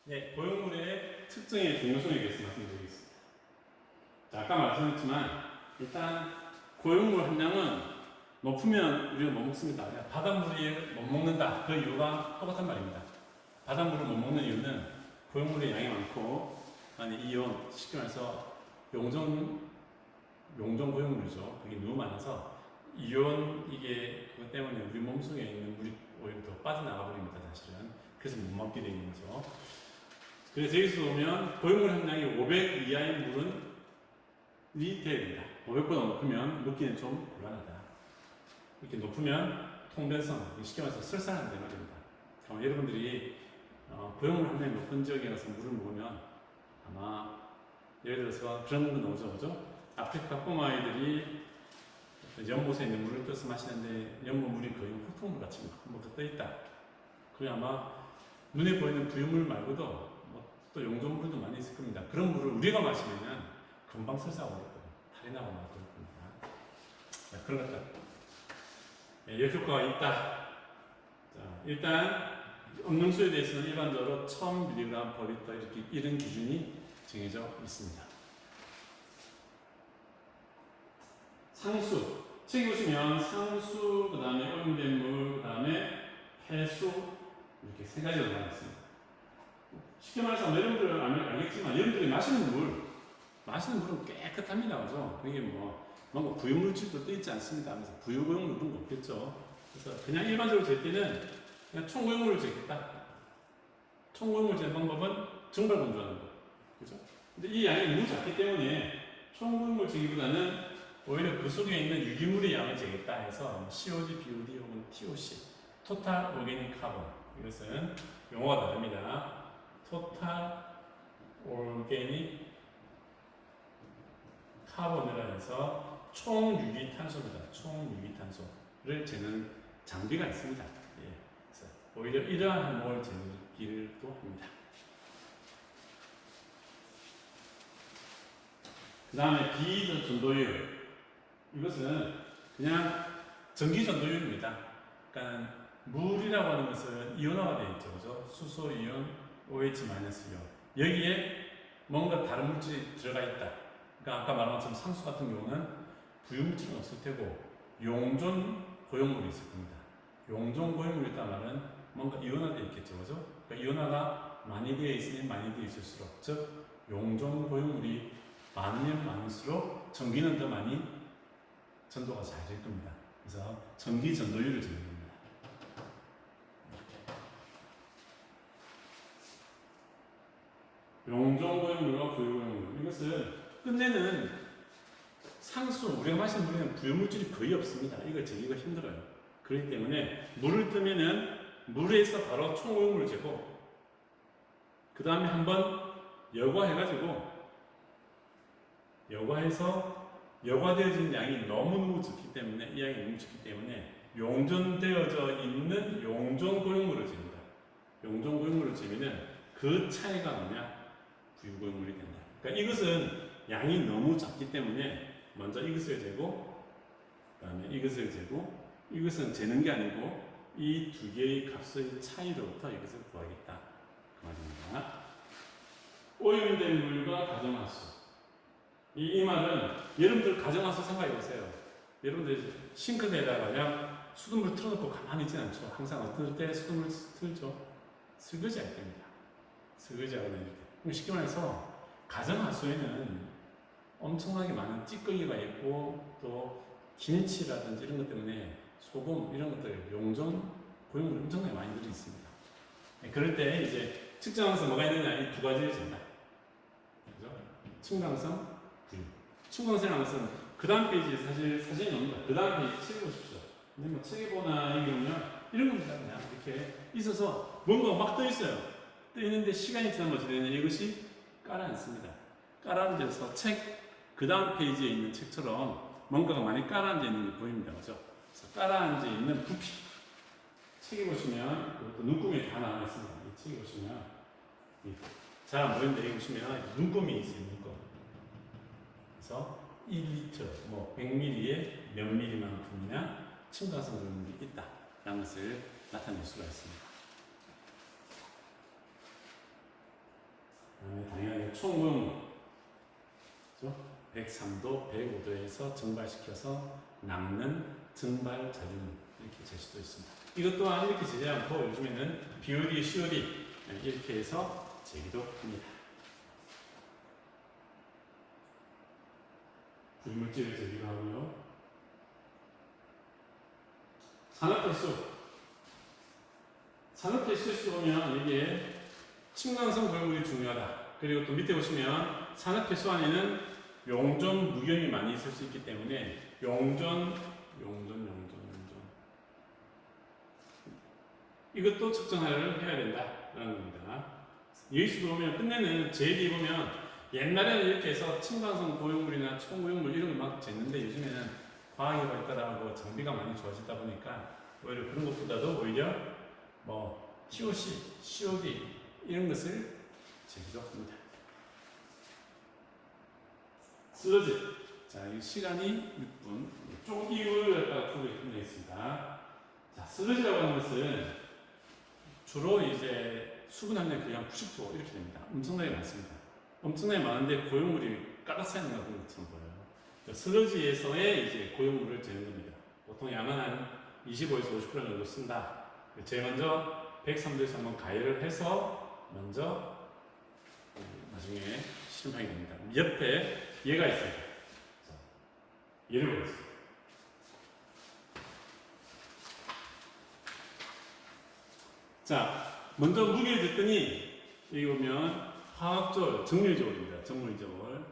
네, 고용물의 특징의 중요성에 대해서 말씀드리겠습니다. 자, 아까 말씀했지만 일단 고용물 함량은 높으면 우리가 못 먹습니다. 바닷물을 못 먹는다. 그 이유가 똑같은 말입니다. 바닷물을 못 먹는 이유는 고용물의 양이 많고, 아니 이온, 쉽게 말해서 용존 고용물이죠. 그게 너무 많아서 이온 이게 그것 때문에 우리 몸속에 있는 물이 오히려 더 빠져나가 버립니다. 사실은. 그래서 못 먹게 되는 거죠. 그래서 여기서 보면 고용물 함량이 500 이하의 물은 돼야 된다. 500보다 높으면 먹기는 좀 곤란하다. 이렇게 높으면 통변성, 쉽게 말해서 설사한다는 말입니다. 여러분들이 고용물 함량이 높은 지역에 가서 물을 먹으면 아마 예를 들어서 그런 건 나오죠, 그죠? 아프리카 꼬마아이들이 연못에 있는 물을 떠서 마시는데 연못 물이 거의 흙탕물 같이 막 떠있다. 그게 아마 눈에 보이는 부유물 말고도 또 용존물도 많이 있을 겁니다. 그런 물을 우리가 마시면 금방 설사가 오거든요. 탈이 나고 막 그럴 겁니다. 그런 것들. 역효과가 있다. 자, 일단 음용수에 대해서는 일반적으로 1000mg per 리터 이렇게 이런 기준이 정해져 있습니다. 상수. 책에 보시면 상수, 그 다음에 오염된 물, 그 다음에 해수 이렇게 세 가지로 나눠 있습니다. 쉽게 말해서 여러분들 알겠지만 여러분들이 마시는 물은 깨끗합니다. 그죠? 그게 뭔가 부유물질도 떠있지 않습니다. 그래서 부유고용물 그런 거 없겠죠. 그래서 그냥 일반적으로 잴 때는 그냥 총고용물을 재겠다. 총고용물 재는 방법은 정발 건조하는 거. 그죠? 근데 이 양이 너무 작기 때문에 총고용물 재기보다는 오히려 그 속에 있는 유기물의 양을 재겠다 해서 COD, BOD 혹은 TOC, 토탈 오르가닉 카본. 이것은 용어가 다릅니다. 토탈 오르가닉 카본이라 해서 총유기탄소입니다. 총유기탄소를 재는 장비가 있습니다. 예. 그래서 오히려 이러한 항목을 재기도 합니다. 그 다음에 비전도율. 이것은 그냥 전기전도율입니다. 그러니까 물이라고 하는 것은 이온화가 되어 있죠. 그죠? 수소 이온, OH-이온. 여기에 뭔가 다른 물질이 들어가 있다. 그러니까 아까 말한 것처럼 상수 같은 경우는 부유물질은 없을 테고 용존 고용물이 있을 겁니다. 용존 고용물이 있다는 말은 뭔가 이온화되어 있겠죠. 그죠? 그러니까 이온화가 많이 되어 있으면 많이 되어 있을수록, 즉 용존 고용물이 많으면 많을수록 전기는 더 많이 전도가 잘 될 겁니다. 그래서 전기 전도율을 재는 겁니다. 용존 고용물과 부유 고용물. 이것은 끝내는 상수, 우리가 마시는 물에는 부유물질이 거의 없습니다. 이걸 재기가 힘들어요. 그렇기 때문에 물을 뜨면은 물에서 바로 총고용물을 재고 그 다음에 한번 여과해서 여과되어진 양이 너무너무 적기 때문에, 이 양이 너무 적기 때문에 용존되어져 있는 용존 고용물을 잽니다. 용존 고용물을 재면 그 차이가 뭐냐? 부유고용물이 된다. 그러니까 이것은 양이 너무 작기 때문에 먼저 이것을 재고, 그 다음에 이것을 재고, 이것은 재는 게 아니고 이 두 개의 값의 차이로부터 이것을 구하겠다. 그 말입니다. 오염된 물과 가정하수. 이 말은 여러분들 가정하수 생각해 보세요. 여러분들 싱크대에다가 그냥 수돗물 틀어놓고 가만히 있지 않죠. 항상 어떨 때 수돗물 틀죠. 설거지 할 때입니다. 설거지 하거나 이렇게. 쉽게 말해서 가정하수에는 엄청나게 많은 찌꺼기가 있고 또 김치라든지 이런 것 때문에 소금 이런 것들 용존 고용물이 엄청나게 많이 들어 있습니다. 그럴 때 이제 측정항성 뭐가 있느냐 이 두 가지를 잰다. 그죠? 측량성, 부유. 측량성이라는 것은 그 다음 페이지에 사실 사진이 나옵니다. 그 다음 페이지 책에 보십시오. 근데 뭐 책에 보나 이게 보면 이런 겁니다. 그냥 이렇게 있어서 뭔가 막 떠 있어요. 떠 있는데 시간이 지나면 어떻게 되냐 이것이 깔아앉습니다. 깔아앉아서 책 그 다음 페이지에 있는 책처럼 뭔가가 많이 깔아앉아 있는 게 보입니다. 그죠? 그래서 깔아앉아 있는 부피. 책에 보시면 그것도 눈금이 다 나와 있습니다. 이 책에 보시면 잘 안 보이는데 여기 보시면 눈금이 있어요. 눈금. 그래서 1리터, 100ml에 몇 ml만큼이나 층간소음 고용물이 있다. 라는 것을 나타낼 수가 있습니다. 총고용물. 그죠? 103도, 105도에서 증발시켜서 남는 증발 자유물 이렇게 잴 수도 있습니다. 이것 또한 이렇게 재지 않고 요즘에는 BOD, COD 이렇게 해서 재기도 합니다. 불물질을 재기도 하고요. 산업폐수. 산업폐수에서 보면 이게 층간성 고용물이 중요하다. 그리고 또 밑에 보시면 산업폐수 안에는 용존, 무경이 많이 있을 수 있기 때문에 용존 이것도 측정을 해야 된다라는 겁니다. 여기서 보면 끝내는 제일이 보면 옛날에는 이렇게 해서 층간성 고용물이나 총고용물 이런 걸 막 쟀는데 요즘에는 과학이 발달하고 장비가 많이 좋아지다 보니까 오히려 그런 것보다도 오히려 뭐 TOC, COD 이런 것을 재기도 합니다. 슬러지. 자, 이 시간이 6분. 조금 이걸 갖다가 풀고 끝내겠습니다. 자, 슬러지라고 하는 것은 주로 이제 수분 함량 거의 한 90% 이렇게 됩니다. 엄청나게 많습니다. 엄청나게 많은데 고용물이 가득 차 있는 것처럼 보여요. 슬러지에서의 이제 고용물을 재는 겁니다. 보통 양은 한 25에서 50g 정도 쓴다. 제일 먼저 103도에서 한번 가열을 해서 먼저 나중에 실험하게 됩니다. 옆에 얘가 있어요. 얘를 보겠습니다. 자, 먼저 무게를 쟀더니 여기 보면 화학저울, 정밀저울입니다. 정밀저울.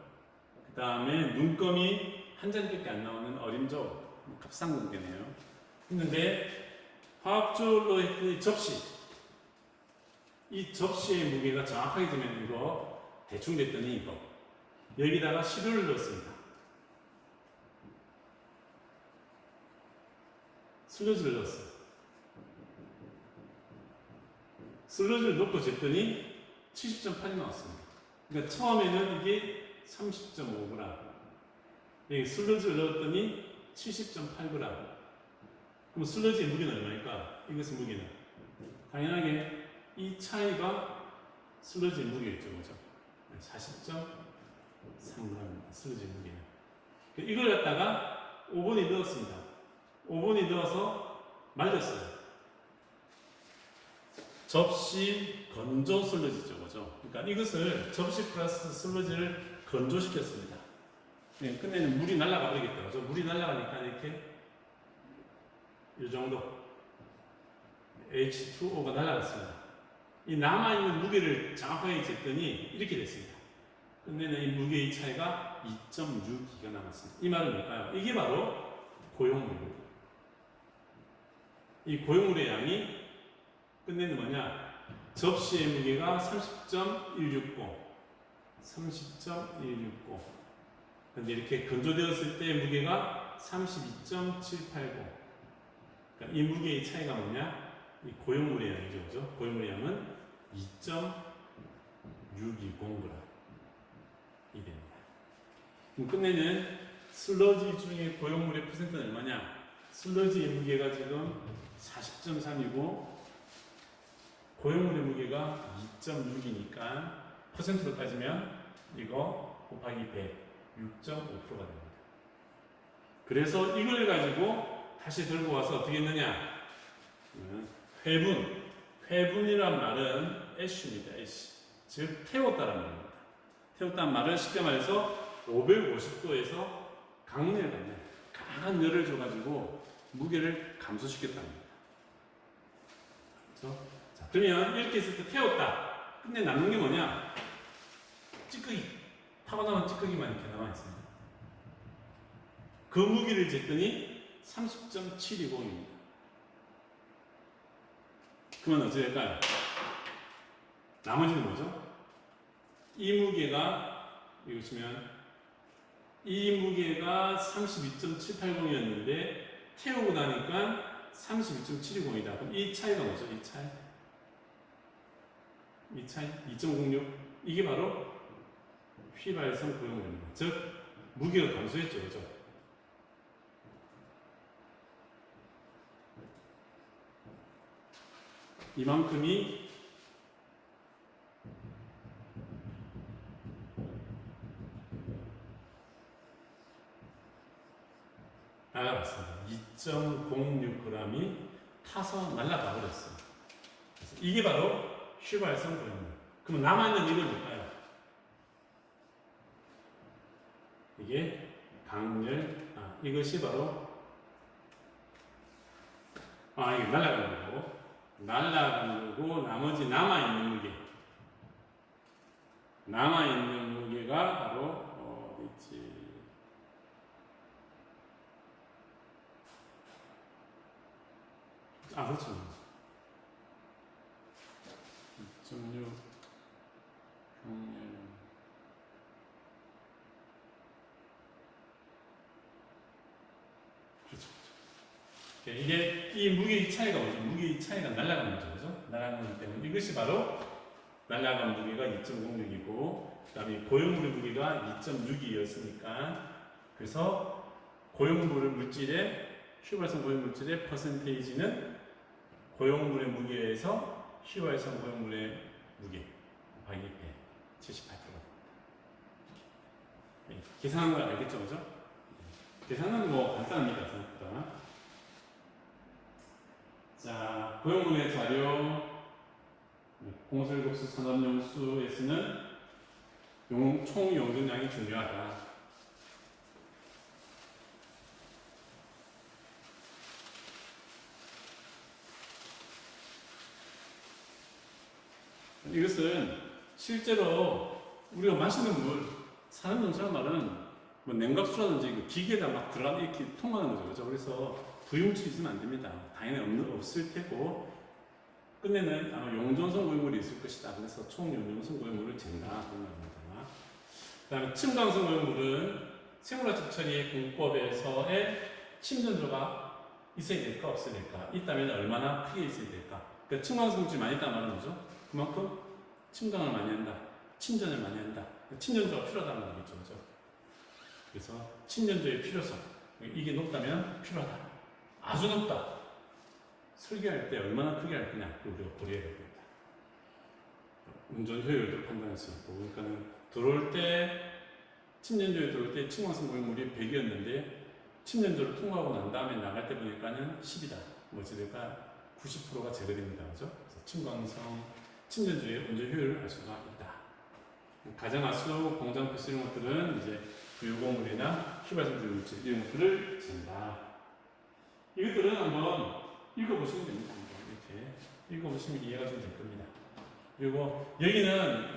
그 다음에 눈금이 한 자리밖에 안 나오는 어림저울, 값상 무게네요. 했는데 화학저울로 했더니 접시. 이 접시의 무게가 정확하게 되면 이거 대충 됐더니 이거 여기다가 시료를 넣었습니다. 슬러지를 넣었어요. 슬러지를 넣고 쟀더니 70.8이 나왔습니다. 그러니까 처음에는 이게 30.5g, 여기 슬러지를 넣었더니 70.8g. 그럼 슬러지의 무게는 얼마일까? 이것의 무게는 당연하게 이 차이가 슬러지의 무게겠죠, 그죠? 40.3g입니다. 슬러지의 무게는. 이걸 갖다가 오븐에 넣었습니다. 오븐에 넣어서 말렸어요. 접시 건조 슬러지죠, 그죠? 그러니까 이것을 접시 플러스 슬러지를 건조시켰습니다. 네, 끝내는 물이 날아가 버리겠다, 그죠? 물이 날아가니까 이렇게 이 정도 H2O가 날아갔습니다. 이 남아있는 무게를 정확하게 쟀더니 이렇게 됐습니다. 끝내는 이 무게의 차이가 2.6기가 남았습니다. 이 말은 뭘까요? 이게 바로 고용물입니다. 이 고용물의 양이 끝내는 뭐냐? 접시의 무게가 30.169. 근데 이렇게 건조되었을 때의 무게가 32.789. 그러니까 이 무게의 차이가 뭐냐? 이 고용물의 양이죠, 그죠? 고용물의 양은 2.620g 이 됩니다. 그럼 끝내는 슬러지 중에 고용물의 퍼센트는 얼마냐? 슬러지의 무게가 지금 40.3이고 고용물의 무게가 2.6이니까 퍼센트로 따지면 이거 곱하기 100, 6.5%가 됩니다. 그래서 이걸 가지고 다시 들고 와서 어떻게 했느냐? 회분이란 말은 애쉬입니다. 애쉬. 즉 태웠다라는 말입니다. 태웠다는 말은 쉽게 말해서 550도에서 강렬을 받는 강한 열을 줘가지고 무게를 감소시켰답니다. 그렇죠? 자, 그러면 이렇게 했을 때 태웠다. 근데 남는 게 뭐냐? 찌꺼기. 타고 남은 찌꺼기만 이렇게 남아있습니다. 그 무게를 쟀더니 30.720입니다. 그러면 어찌 될까요? 나머지는 뭐죠? 이 무게가, 여기 보시면, 이 무게가 32.780이었는데, 태우고 나니까 32.720이다. 그럼 이 차이가 뭐죠? 이 차이? 2.06? 이게 바로 휘발성 고용물입니다. 즉, 무게가 감소했죠. 그죠? 이만큼이 나가봤습니다. 2.06g이 타서 날아가 버렸어요. 그래서 이게 바로 휘발성 고용물. 그럼 남아있는 이걸 볼까요? 이게 강렬, 이것이 바로, 이게 날아가는 거고, 나머지 남아있는 무게. 남아있는 무게가 바로, 어디 있지? 그렇죠. 2.6 경렬. 그렇죠. 이게 이 무게 차이가 뭐죠? 무게 차이가 날아가는 거죠, 그죠? 날아가는 거기 때문에 이것이 바로 날아간 무게가 2.06이고, 그다음에 고용물의 무게가 2.6이었으니까, 그래서 고용물 물질의 휘발성 고용물질의 퍼센테이지는 고용물의 무게에서 휘발성 고용물의 무게 곱하기 78%. 계산한 걸 알겠죠, 그죠? 계산은 뭐 간단합니다, 생각보다. 자, 고용물의 자료, 공설국수 산업용수에서는 총 용존량이 중요하다. 이것은 실제로 우리가 마시는 물, 사는 농사를 말은 뭐 냉각수라든지 그 기계에다 막 들어가 이렇게 통하는 거죠, 그렇죠? 그래서 부유물질이 있으면 안 됩니다. 당연히 없을 테고, 끝내는 아마 용존성 고용물이 있을 것이다. 그래서 총 용존성 고용물을 잰다 그런 말입니다. 그다음에 침강성 고용물은 생물화학 처리 공법에서의 침전조가 있어야 될까 없어야 될까? 있다면 얼마나 크게 있어야 될까? 그러니까 침강성 물질이 많이 있다는 말은 뭐죠? 그만큼 침강을 많이 한다, 침전을 많이 한다. 침전조가 필요하다는 얘기죠, 그죠? 그래서 침전조의 필요성, 이게 높다면 필요하다, 아주 높다. 설계할 때 얼마나 크게 할 거냐, 우리가 고려해야 됩니다. 운전 효율도 판단할 수 있고, 그러니까는 들어올 때 침전조에 들어올 때 침강성 고용물이 100이었는데 침전조를 통과하고 난 다음에 나갈 때 보니까는 10이다. 뭐지가 90%가 제거됩니다, 그죠? 그래서 침전조의 운전 효율을 알 수가 있다. 가정하수, 공장 필수 이런 것들은 이제 부유공물이나 휘발성 물질 이런 것들을 잰다. 이것들은 한번 읽어보시면 됩니다. 이렇게 읽어보시면 이해가 좀 될 겁니다. 그리고 여기는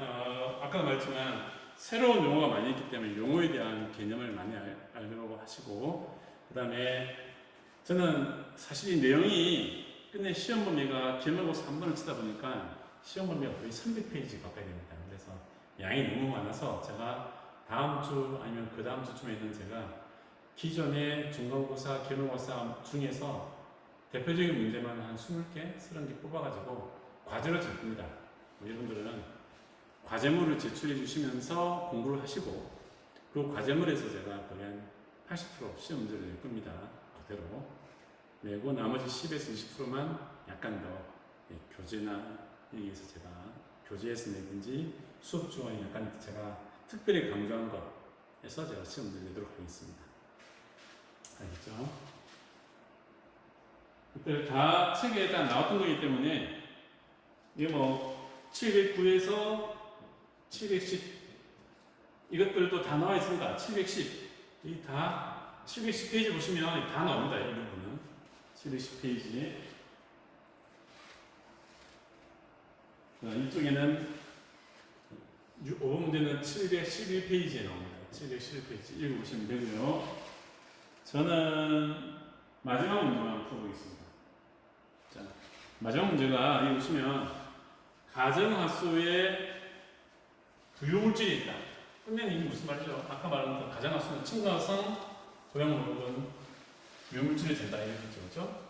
아까 말했지만 새로운 용어가 많이 있기 때문에 용어에 대한 개념을 많이 알려고 하시고, 그 다음에 저는 사실 이 내용이 끝내 시험 범위가 기말고사 한 번을 치다 보니까 시험 범위가 거의 300페이지 가까이 됩니다. 그래서 양이 너무 많아서 제가 다음 주 아니면 그 다음 주쯤에는 제가 기존의 중간고사, 기말고사 중에서 대표적인 문제만 한 20개, 30개 뽑아가지고 과제로 줄 겁니다. 여러분들은 과제물을 제출해 주시면서 공부를 하시고, 그 과제물에서 제가 거의 한 80% 시험 문제를 낼 겁니다. 그대로 내고 나머지 10에서 20%만 약간 더 교재나 여기에서 제가 교재에서 내든지 수업 중에 약간 제가 특별히 강조한 거에서 제가 시험 문제 내도록 하겠습니다. 알겠죠? 그때 다 책에 다 나왔던 거기 때문에 이게 뭐 709에서 710 이것들도 다 나와 있습니다. 710 이 다 710페이지 보시면 다 나옵니다. 이 부분은 710페이지에 이쪽에는 5번 문제는 711페이지에 나옵니다. 711페이지 읽어보시면 되고요. 저는 마지막 문제만 풀어보겠습니다. 자, 마지막 문제가 여기 보시면 가정하수에 부유물질이 있다. 끝내는 이게 무슨 말이죠? 아까 말한 가정하수는 침강성 고용물은 부유물질을 잰다 이거죠, 그렇죠?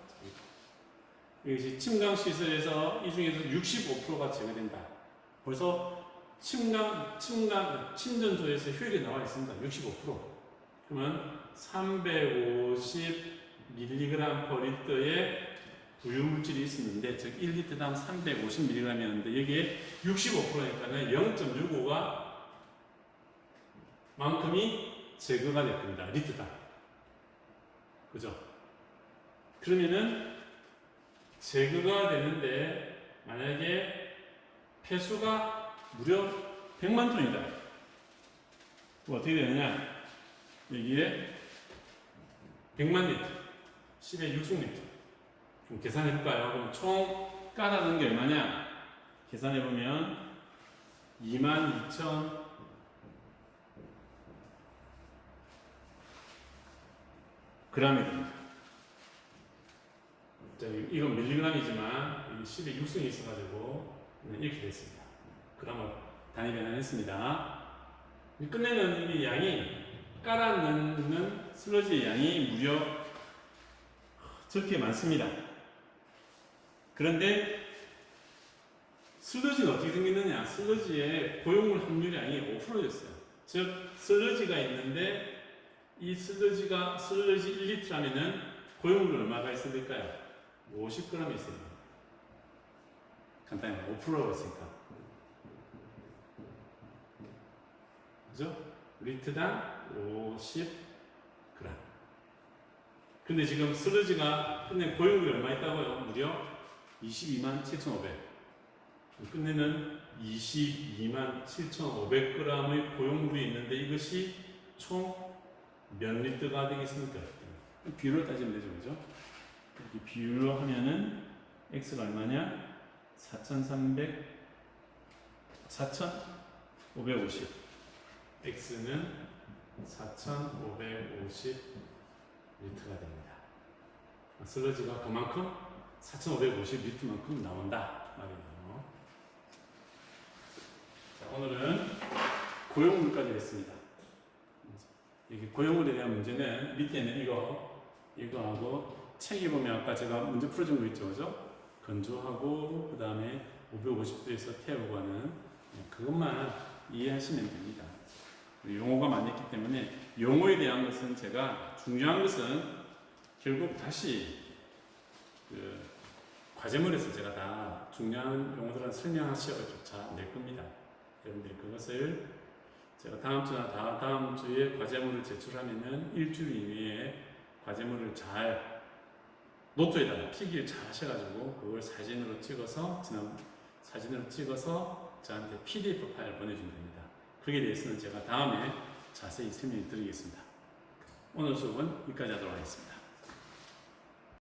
이것이 침강시설에서 이 중에서 65%가 제거된다. 벌써 침전조에서 효율이 나와 있습니다. 65%. 그러면 350mg/L의 부유물질이 있었는데, 즉 1리터당 350mg이었는데 여기에 65%니까는 0.65가 만큼이 제거가 될 겁니다. 리터당. 그죠? 그러면은 제거가 되는데 만약에 폐수가 무려 100만 톤이다. 그럼 어떻게 되느냐? 여기에 100만 리터, 10의 6승리터. 그럼 계산해 볼까요? 그럼 총 까다는 게 얼마냐? 계산해 보면 22,000 g이 됩니다. 이건 밀리그램이지만 10의 6승이 있어가지고 이렇게 됐습니다. 그램을 단위 변환했습니다. 끝내는 이 양이 깔아 넣는 슬러지의 양이 무려 저렇게 많습니다. 그런데 슬러지는 어떻게 생겼느냐? 슬러지의 고용물 함유량이 5%였어요. 즉 슬러지가 있는데 이 슬러지 1리터라면은 고용물은 얼마가 있어야 될까요? 50g이 있어요. 간단히 말해 5%가 있으니까. 그죠? 리터당 50g. 근데 지금 슬러지가 끝내 고용물이 얼마 있다고요? 무려 227,500. 끝내는 227,500g의 고용물이 있는데 이것이 총 몇 리터가 되겠습니까? 비율로 따지면 되죠, 그죠? 이렇게 비율로 하면은 x가 얼마냐? 4,550. x는 4,550 리터가 됩니다. 슬러지가 그만큼 4,550 리터만큼 나온다 말이에요. 자, 오늘은 고용물까지 했습니다. 이게 고용물에 대한 문제는 밑에는 이거하고 책에 보면 아까 제가 문제 풀어준 거 있죠, 그죠? 건조하고 그 다음에 550도에서 태우고 하는 그것만 이해하시면 됩니다. 용어가 많이 있기 때문에 용어에 대한 것은 제가 중요한 것은 결국 다시 그 과제물에서 제가 다 중요한 용어들을 설명하시어조차 낼 겁니다. 여러분들이 그것을 제가 다음 주나 다음 주에 과제물을 제출하면은 일주일 이내에 과제물을 잘 노트에다가 필기를 잘 하셔가지고 그걸 사진으로 찍어서 저한테 PDF 파일 보내주면 됩니다. 거기에 대해서는 제가 다음에 자세히 설명해 드리겠습니다. 오늘 수업은 여기까지 하도록 하겠습니다.